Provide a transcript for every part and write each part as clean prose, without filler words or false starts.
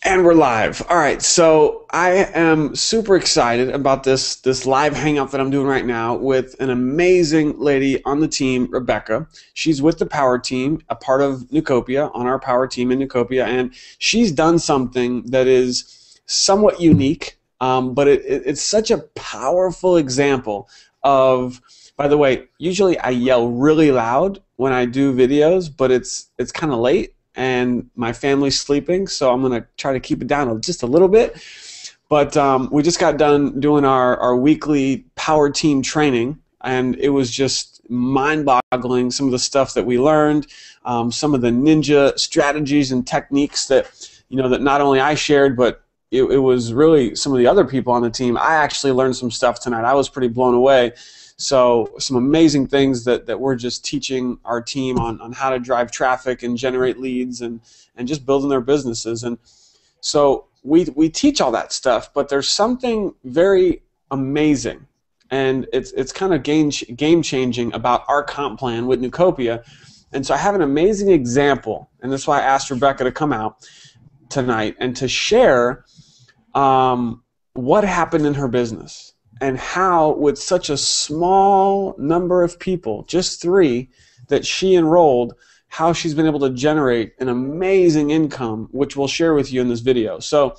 And we're live. All right, so I am super excited about this live hangout that I'm doing right now with an amazing lady on the team, Rebecca. She's with the Power Team, a part of Nucopia, on our Power Team in Nucopia, and she's done something that is somewhat unique, but it's such a powerful example of. By the way, usually I yell really loud when I do videos, but it's kind of late and my family's sleeping, so I'm going to try to keep it down just a little bit. But we just got done doing our weekly Power Team training, and it was just mind-boggling, some of the stuff that we learned, some of the ninja strategies and techniques that, that not only I shared, but it was really some of the other people on the team. I actually learned some stuff tonight. I was pretty blown away. So some amazing things that we're just teaching our team on how to drive traffic and generate leads and just building their businesses. And so we teach all that stuff, but there's something very amazing, and it's kind of game changing about our comp plan with Nucopia. And so I have an amazing example, and that's why I asked Rebecca to come out tonight and to share what happened in her business. And how, with such a small number of people, just 3, that she enrolled, how she's been able to generate an amazing income, which we'll share with you in this video. So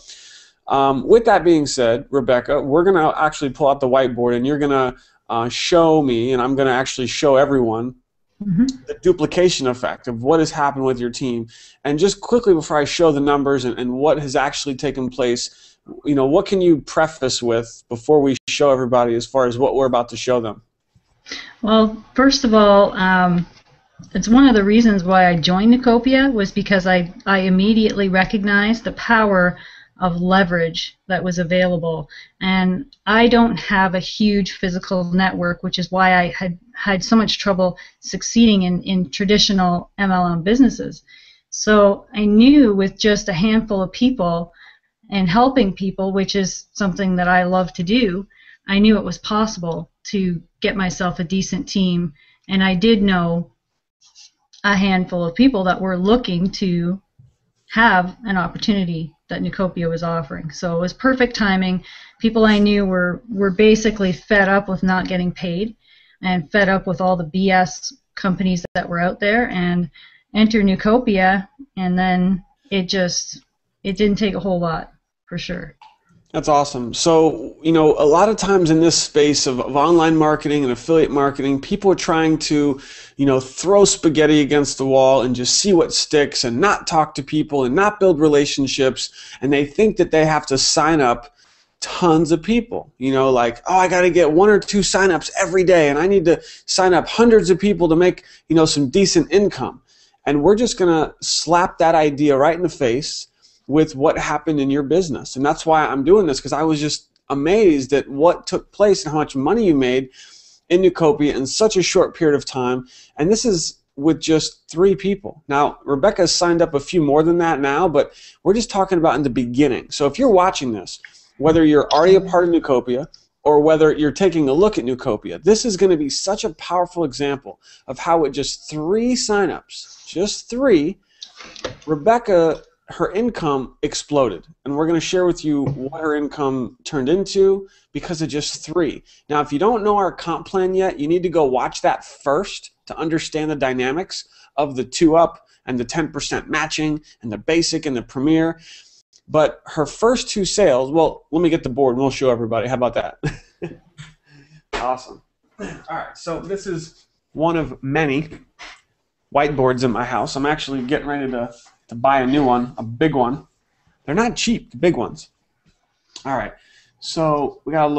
with that being said, Rebecca, we're going to actually pull out the whiteboard, and you're going to show me, and I'm going to actually show everyone the duplication effect of what has happened with your team. And just quickly before I show the numbers and what has actually taken place, what can you preface with before we show everybody as far as what we're about to show them? Well, first of all, it's one of the reasons why I joined Nucopia was because I immediately recognized the power of leverage that was available. And I don't have a huge physical network, which is why I had so much trouble succeeding in traditional MLM businesses. So I knew with just a handful of people and helping people, which is something that I love to do, I knew it was possible to get myself a decent team. And I did know a handful of people that were looking to have an opportunity that Nucopia was offering. So it was perfect timing. People I knew were basically fed up with not getting paid and fed up with all the BS companies that were out there, and enter Nucopia, and then it didn't take a whole lot, for sure. That's awesome. So, a lot of times in this space of online marketing and affiliate marketing, people are trying to, throw spaghetti against the wall and just see what sticks and not talk to people and not build relationships. And they think that they have to sign up tons of people, like, oh, I got to get 1 or 2 signups every day, and I need to sign up hundreds of people to make, some decent income. And we're just going to slap that idea right in the face with what happened in your business. And that's why I'm doing this, because I was just amazed at what took place and how much money you made in Nucopia in such a short period of time. And this is with just 3 people. Now, Rebecca's signed up a few more than that now, but we're just talking about in the beginning. So if you're watching this, whether you're already a part of Nucopia or whether you're taking a look at Nucopia, this is going to be such a powerful example of how with just 3 signups, just 3, Rebecca, her income exploded. And we're going to share with you what her income turned into because of just 3. Now, if you don't know our comp plan yet, you need to go watch that first to understand the dynamics of the 2-up and the 10% matching and the basic and the premier. But her first 2 sales, well, let me get the board and we'll show everybody. How about that? Awesome. All right, so this is one of many whiteboards in my house. I'm actually getting ready to buy a new one, a big one. They're not cheap, the big ones. All right, so we got a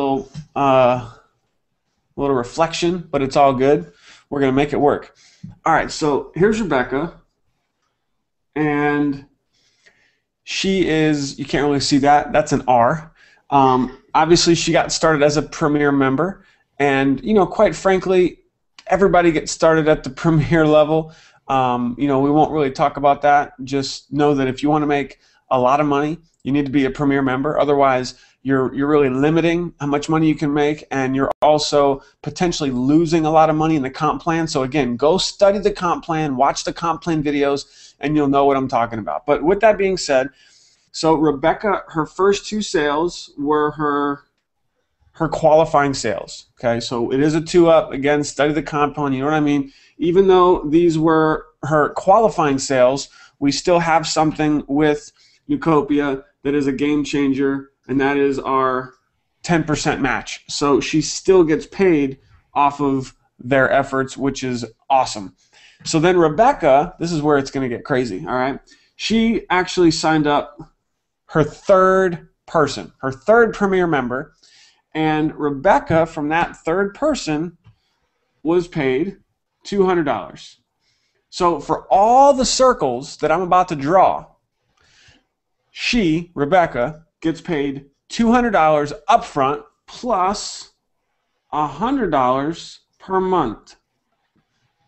little reflection, but it's all good. We're going to make it work. All right, so here's Rebecca, and she is, you can't really see that, that's an R. Obviously, she got started as a Premier member, and, quite frankly, everybody gets started at the Premier level. We won't really talk about that. Just know that if you want to make a lot of money, you need to be a Premier member. Otherwise, you're really limiting how much money you can make, and you're also potentially losing a lot of money in the comp plan. So again, go study the comp plan, watch the comp plan videos, and you'll know what I'm talking about. But with that being said, So Rebecca, her first two sales were her qualifying sales. Okay, so it is a two up. Again, study the compound, you know what I mean? Even though these were her qualifying sales, we still have something with Nucopia that is a game changer, and that is our 10% match. So she still gets paid off of their efforts, which is awesome. So then Rebecca, this is where it's going to get crazy, all right? She actually signed up her third person, her third Premier member, and Rebecca, from that third person, was paid $200. So for all the circles that I'm about to draw, she, Rebecca, gets paid $200 upfront plus $100 per month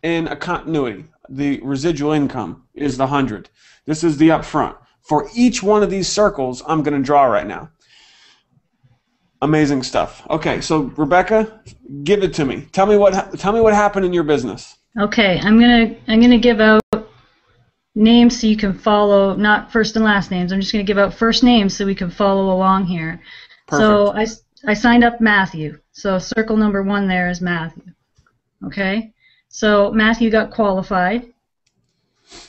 in a continuity. The residual income is the 100. This is the upfront. For each one of these circles, I'm going to draw right now. Amazing stuff. Okay, so Rebecca, give it to me. Tell me what happened in your business. Okay, I'm gonna give out names so you can follow, not first and last names. I'm just gonna give out first names so we can follow along here. Perfect. So I signed up Matthew. So circle number 1 there is Matthew. Okay, so Matthew got qualified.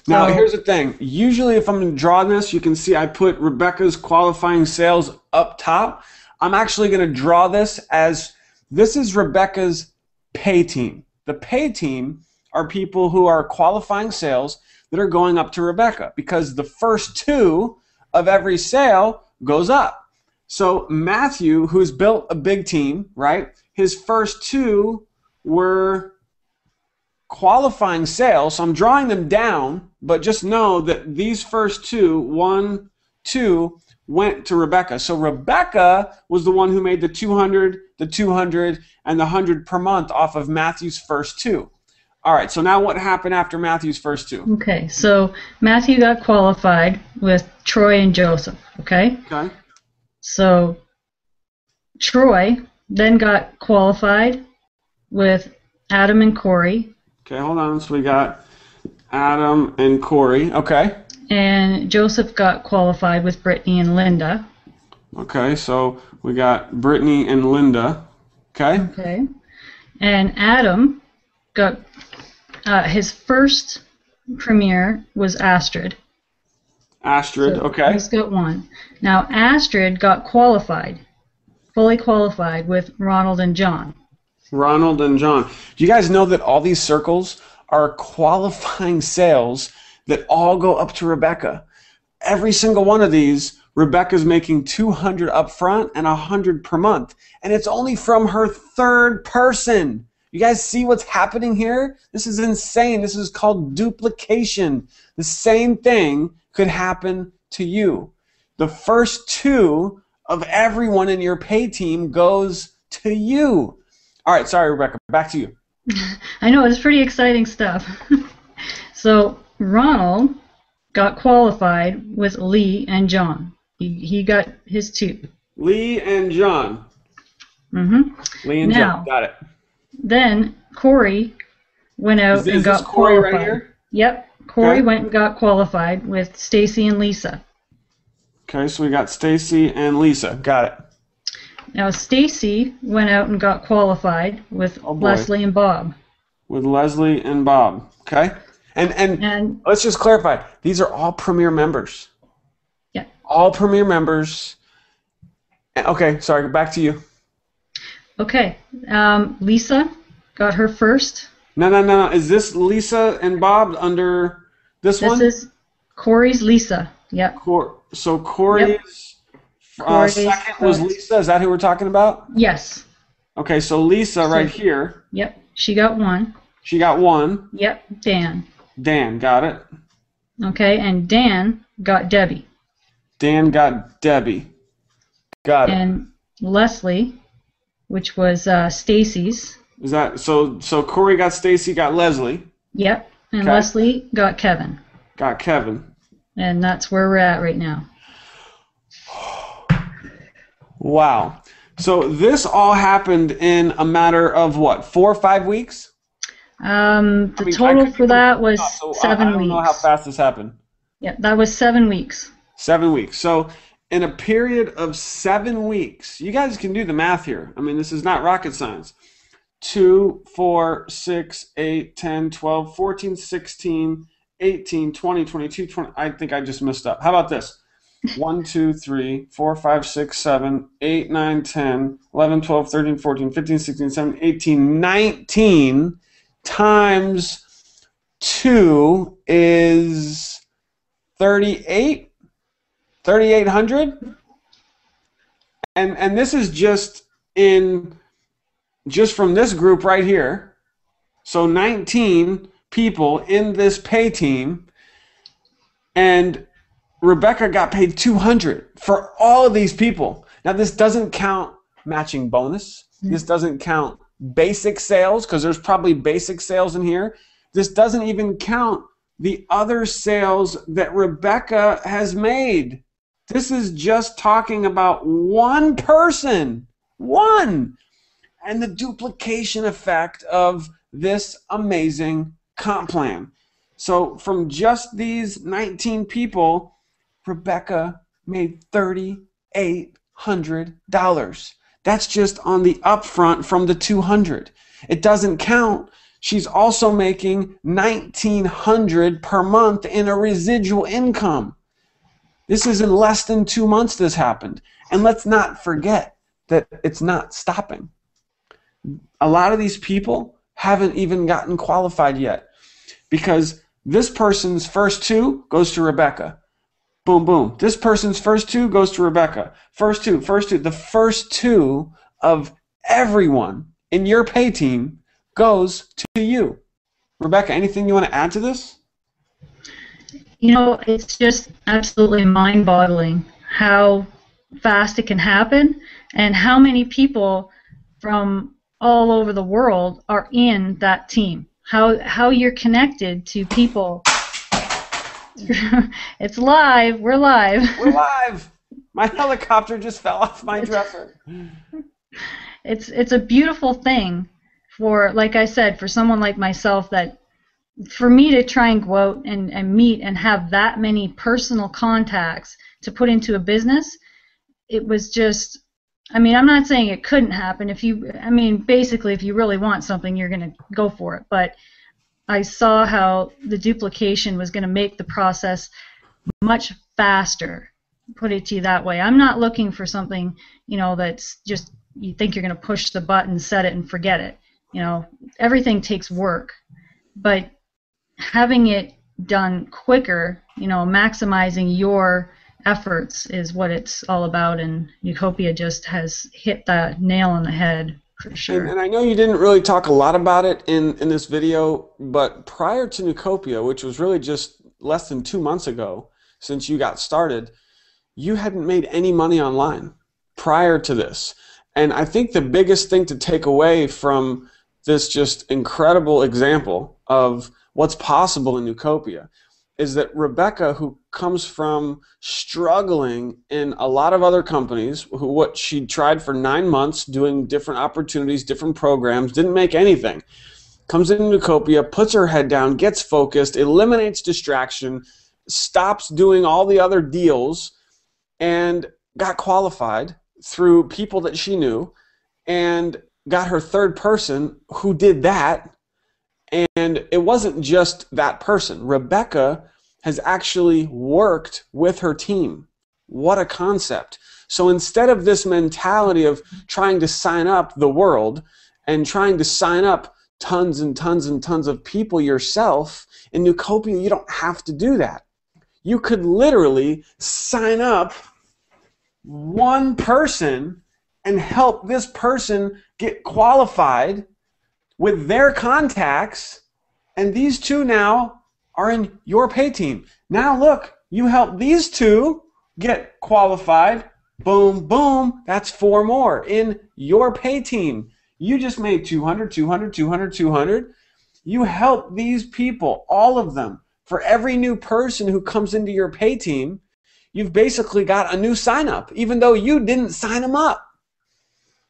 Now, here's the thing. Usually if I'm going to draw this, you can see I put Rebecca's qualifying sales up top. I'm actually going to draw this as this is Rebecca's pay team. The pay team are people who are qualifying sales that are going up to Rebecca because the first two of every sale goes up. So Matthew, who's built a big team, right? His first two were qualifying sales, so I'm drawing them down, but just know that these first two, 1, 2, went to Rebecca. So Rebecca was the one who made the 200, the 200, and the 100 per month off of Matthew's first two. All right, so now what happened after Matthew's first two? Okay, so Matthew got qualified with Troy and Joseph, okay? Okay. So Troy then got qualified with Adam and Corey. Okay, hold on. So we got Adam and Corey. Okay. And Joseph got qualified with Brittany and Linda. Okay, so we got Brittany and Linda. Okay. Okay. And Adam got his first premiere was Astrid. Astrid, So okay. he's got 1. Now Astrid got qualified, fully qualified with Ronald and John. Ronald and John. Do you guys know that all these circles are qualifying sales that all go up to Rebecca? Every single one of these, Rebecca's making 200 up front and 100 per month. And it's only from her third person. You guys see what's happening here? This is insane. This is called duplication. The same thing could happen to you. The first two of everyone in your pay team goes to you. All right, sorry, Rebecca, back to you. I know, it's pretty exciting stuff. So Ronald got qualified with Lee and John. He got his 2. Lee and John. Mm-hmm. Lee and Now, John, got it. Then Corey went out and got Corey qualified. right here? Yep, Corey Okay. went and got qualified with Stacy and Lisa. Okay, so we got Stacy and Lisa. Got it. Now Stacy went out and got qualified with Leslie and Bob. With Leslie and Bob. Okay? And let's just clarify. These are all Premier members. Yeah. All Premier members. Okay, sorry, back to you. Okay. Lisa got her first. No. Is this Lisa and Bob under this one? This is Corey's Lisa. Yep. So Corey's second was Lisa. Is that who we're talking about? Yes. Okay, so Lisa right here. Yep. She got 1. She got 1. Yep. Dan. Dan, got it. Okay, and Dan got Debbie. Dan got Debbie. Got it. And Leslie, which was Stacy's. Is that so? So Corey got Stacy, got Leslie. Yep. And Okay. Leslie got Kevin. Got Kevin. And that's where we're at right now. Wow. So this all happened in a matter of what, 4 or 5 weeks? The total for that was 7 weeks. I don't know how fast this happened. Yeah, that was 7 weeks. 7 weeks. So in a period of 7 weeks, you guys can do the math here. I mean, this is not rocket science. 2, 4, 6, 8, 10, 12, 14, 16, 18, 20, 22, 20. I think I just messed up. How about this? 1, 2, 3, 4, 5, 6, 7, 8, 9, 10, 11, 12, 13, 14, 15, 16, 17, 18, 19 times 2 is 38, 3,800. And this is just from this group right here. So 19 people in this pay team, and Rebecca got paid 200 for all of these people. Now this doesn't count matching bonus. This doesn't count basic sales, because there's probably basic sales in here. This doesn't even count the other sales that Rebecca has made. This is just talking about one person, one, and the duplication effect of this amazing comp plan. So from just these 19 people, Rebecca made $3,800. That's just on the upfront from the 200. It doesn't count. She's also making $1,900 per month in a residual income. This is in less than 2 months this happened. And let's not forget that it's not stopping. A lot of these people haven't even gotten qualified yet, because this person's first 2 goes to Rebecca. Boom, boom. This person's first 2 goes to Rebecca. First two. The first 2 of everyone in your pay team goes to you. Rebecca, anything you want to add to this? You know, it's just absolutely mind-boggling how fast it can happen and how many people from all over the world are in that team. How you're connected to people. It's live. We're live. We're live. My helicopter just fell off my dresser. It's a beautiful thing for, like I said, for someone like myself, that for me to try and go out and meet and have that many personal contacts to put into a business, it was just, I mean, I'm not saying it couldn't happen. Basically, if you really want something, you're going to go for it. But I saw how the duplication was going to make the process much faster, put it to you that way. I'm not looking for something, that's just, you think you're going to push the button, set it, and forget it. Everything takes work. But having it done quicker, maximizing your efforts is what it's all about, and Utopia just has hit the nail on the head for sure. And I know you didn't really talk a lot about it in this video, but prior to Nucopia, which was really just less than 2 months ago since you got started, you hadn't made any money online prior to this. And I think the biggest thing to take away from this just incredible example of what's possible in Nucopia is that Rebecca, who comes from struggling in a lot of other companies, what she tried for 9 months doing different opportunities, different programs, didn't make anything, comes into Nucopia, puts her head down, gets focused, eliminates distraction, stops doing all the other deals, and got qualified through people that she knew, and got her third person who did that. And it wasn't just that person. Rebecca has actually worked with her team. What a concept. So instead of this mentality of trying to sign up the world and trying to sign up tons and tons and tons of people yourself, in Nucopia you don't have to do that. You could literally sign up one person and help this person get qualified with their contacts, and these 2 now are in your pay team. Now look, you help these 2 get qualified, boom, boom, that's 4 more in your pay team. You just made 200, 200, 200, 200. You help these people, all of them. For every new person who comes into your pay team, you've basically got a new sign up, even though you didn't sign them up.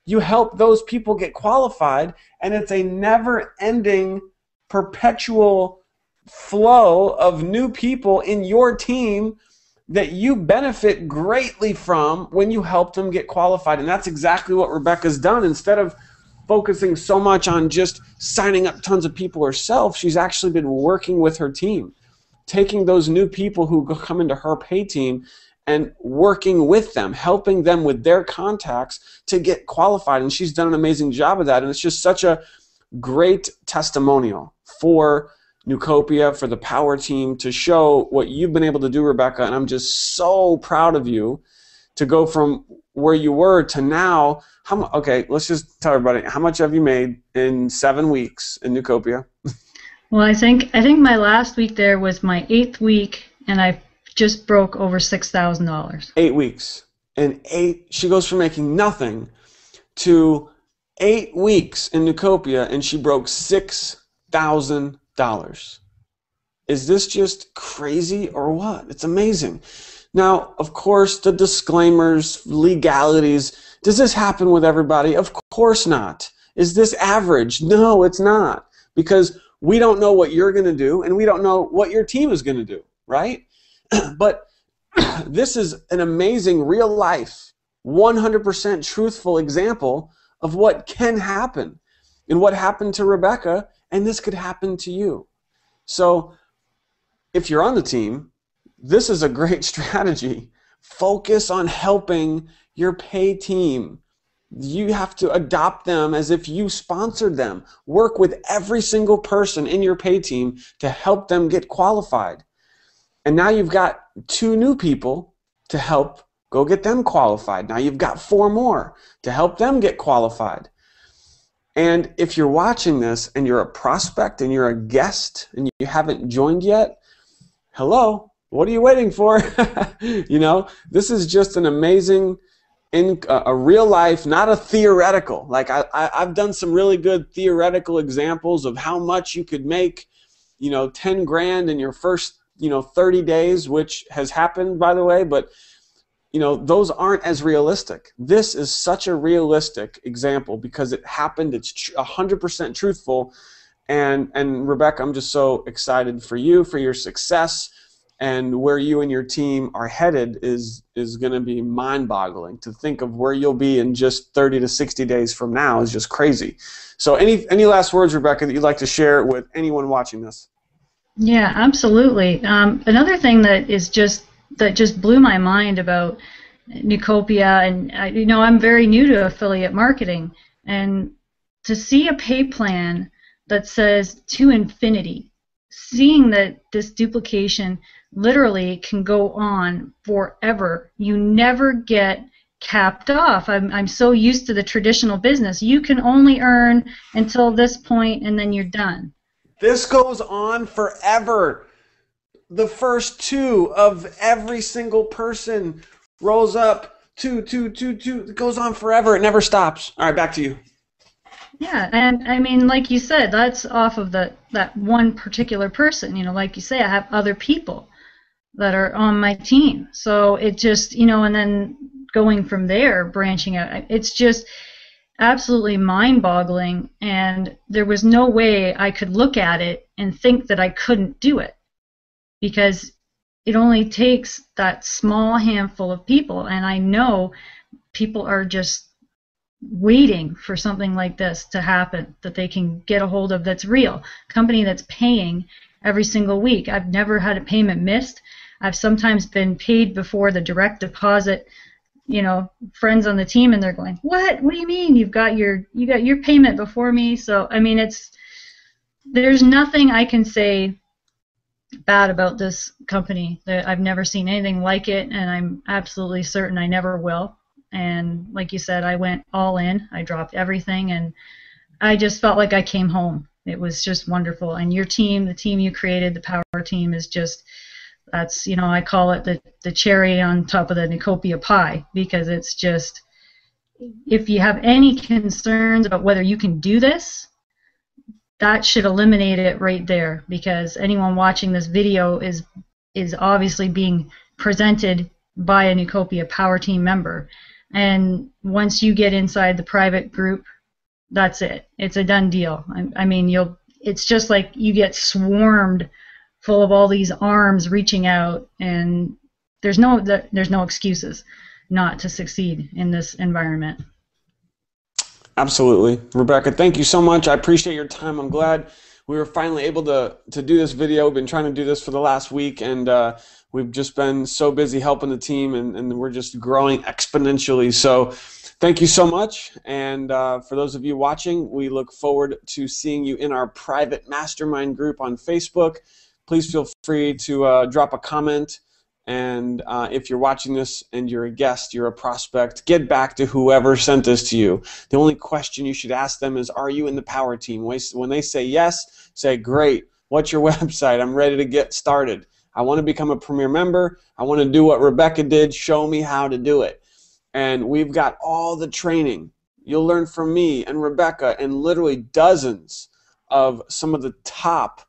You help those people get qualified, and it's a never-ending, perpetual flow of new people in your team that you benefit greatly from when you help them get qualified. And that's exactly what Rebecca's done. Instead of focusing so much on just signing up tons of people herself, she's actually been working with her team, taking those new people who come into her pay team and working with them, helping them with their contacts to get qualified. And she's done an amazing job of that. And it's just such a great testimonial for Newcopia, for the Power team, to show what you've been able to do, Rebecca. And I'm just so proud of you to go from where you were to now. Okay, let's just tell everybody, how much have you made in 7 weeks in Newcopia? Well, I think my last week there was my 8th week, and I just broke over $6,000. 8 weeks. And she goes from making nothing to 8 weeks in Newcopia, and she broke $6,000. Is this just crazy or what? It's amazing. Now, of course, the disclaimers, legalities. Does this happen with everybody? Of course not. Is this average? No, it's not. Because we don't know what you're going to do, and we don't know what your team is going to do, right? But this is an amazing real life, 100% truthful example of what can happen and what happened to Rebecca, and this could happen to you. So if you're on the team, this is a great strategy. Focus on helping your pay team. You have to adopt them as if you sponsored them. Work with every single person in your pay team to help them get qualified. And now you've got 2 new people to help go get them qualified. Now you've got 4 more to help them get qualified. And if you're watching this and you're a prospect and you're a guest and you haven't joined yet, hello, what are you waiting for? You know, this is just an amazing, a real life, not a theoretical. Like I've done some really good theoretical examples of how much you could make, 10 grand in your first, 30 days, which has happened, by the way, but those aren't as realistic. This is such a realistic example because it happened. It's 100% truthful. And Rebecca, I'm just so excited for you, for your success, and where you and your team are headed is going to be mind-boggling. To think of where you'll be in just 30 to 60 days from now is just crazy. So any last words, Rebecca, that you'd like to share with anyone watching this? Yeah, absolutely. Another thing that just blew my mind about Newcopia, and I'm very new to affiliate marketing, and to see a pay plan that says to infinity, seeing that this duplication literally can go on forever. You never get capped off. I'm so used to the traditional business. You can only earn until this point, and then you're done. This goes on forever. The first 2 of every single person rolls up 2, 2, 2, 2. It goes on forever. It never stops. All right, back to you. Yeah, and I mean, like you said, that's off of that one particular person. Like you say, I have other people that are on my team. So it just, and then going from there, branching out, it's just absolutely mind-boggling. And there was no way I could look at it and think that I couldn't do it, because it only takes that small handful of people, and I know people are just waiting for something like this to happen that they can get a hold of, that's real. Company that's paying every single week. I've never had a payment missed. I've sometimes been paid before the direct deposit, friends on the team, and they're going, what do you mean you got your payment before me? So I mean, there's nothing I can say bad about this company. I've never seen anything like it, and I'm absolutely certain I never will. And like you said, I went all in. I dropped everything, and I just felt like I came home. It was just wonderful. And your team, the team you created, the Power team, is just, that's, I call it the cherry on top of the Newcopia pie, because it's just, if you have any concerns about whether you can do this, that should eliminate it right there, because anyone watching this video is obviously being presented by a Newcopia Power Team member. And once you get inside the private group, that's it. It's a done deal. I mean, it's just like you get swarmed full of all these arms reaching out, and there's no excuses not to succeed in this environment. Absolutely. Rebecca, thank you so much. I appreciate your time. I'm glad we were finally able to do this video. We've been trying to do this for the last week, and we've just been so busy helping the team, and we're just growing exponentially. So thank you so much. And for those of you watching, we look forward to seeing you in our private mastermind group on Facebook. Please feel free to drop a comment. And if you're watching this and you're a guest, you're a prospect, get back to whoever sent this to you. The only question you should ask them is, are you in the power team? When they say yes, say, great. What's your website? I'm ready to get started. I want to become a premier member. I want to do what Rebecca did. Show me how to do it. And we've got all the training. You'll learn from me and Rebecca and literally dozens of some of the top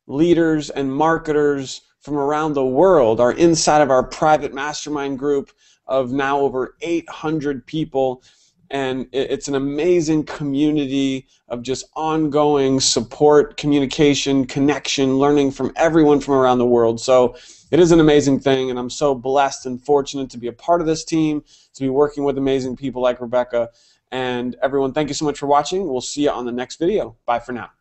leaders and marketers from around the world are inside of our private mastermind group of now over 800 people. And it's an amazing community of just ongoing support, communication, connection, learning from everyone from around the world. So it is an amazing thing, and I'm so blessed and fortunate to be a part of this team, to be working with amazing people like Rebecca. And everyone, thank you so much for watching. We'll see you on the next video. Bye for now.